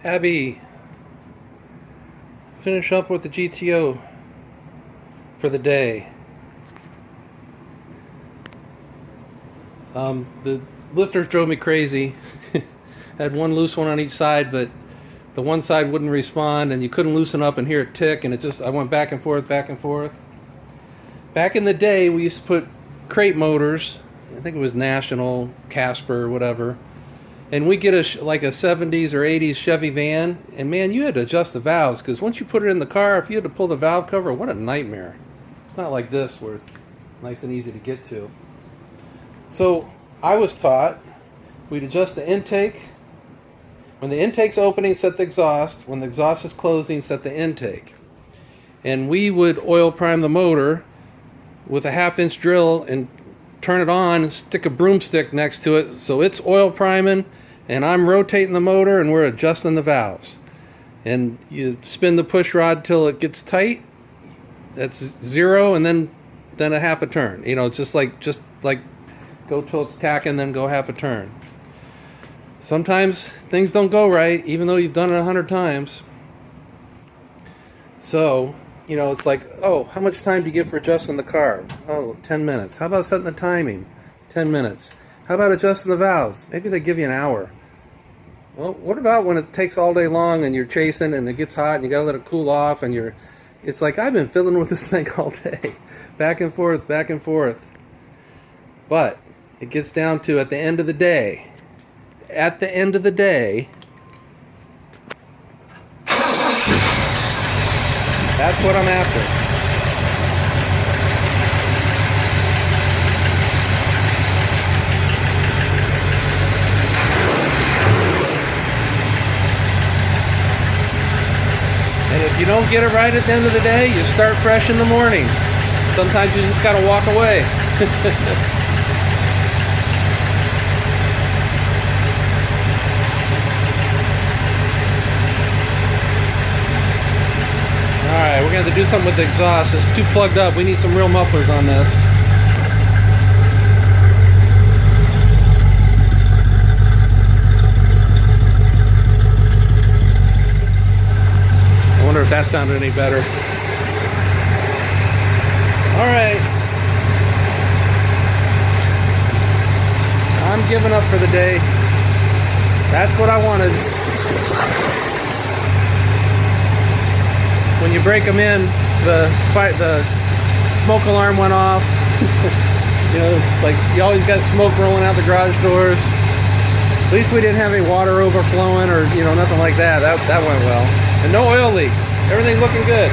Abby, finish up with the GTO for the day. The lifters drove me crazy. Had one loose one on each side, but the one side wouldn't respond, and you couldn't loosen up and hear it tick, and I went back and forth, back and forth. Back in the day, we used to put crate motors, I think it was National, Casper, whatever, and we get like a 70s or 80s Chevy van, and man, you had to adjust the valves, because once you put it in the car, if you had to pull the valve cover, what a nightmare. It's not like this, where it's nice and easy to get to. So, I was taught we'd adjust the intake. When the intake's opening, set the exhaust. When the exhaust is closing, set the intake. And we would oil prime the motor with a 1/2-inch drill and turn it on and stick a broomstick next to it so it's oil priming, and I'm rotating the motor and we're adjusting the valves. And you spin the push rod till it gets tight. That's 0, and then a 1/2 a turn. You know, just like go till it's tacking, then go 1/2 a turn. Sometimes things don't go right, even though you've done it 100 times. So, you know, it's like, oh, how much time do you get for adjusting the car? Oh, 10 minutes. How about setting the timing? 10 minutes. How about adjusting the valves? Maybe they give you an hour. Well, what about when it takes all day long and you're chasing and it gets hot and you gotta let it cool off and it's like I've been fiddling with this thing all day. Back and forth, back and forth. But it gets down to at the end of the day, that's what I'm after. And if you don't get it right at the end of the day, you start fresh in the morning. Sometimes you just gotta walk away. Alright, we're going to have to do something with the exhaust. It's too plugged up. We need some real mufflers on this. I wonder if that sounded any better. Alright. I'm giving up for the day. That's what I wanted. When you break them in, the smoke alarm went off. You know, like you always got smoke rolling out the garage doors. At least we didn't have any water overflowing or, you know, nothing like that. That went well. And no oil leaks. Everything's looking good.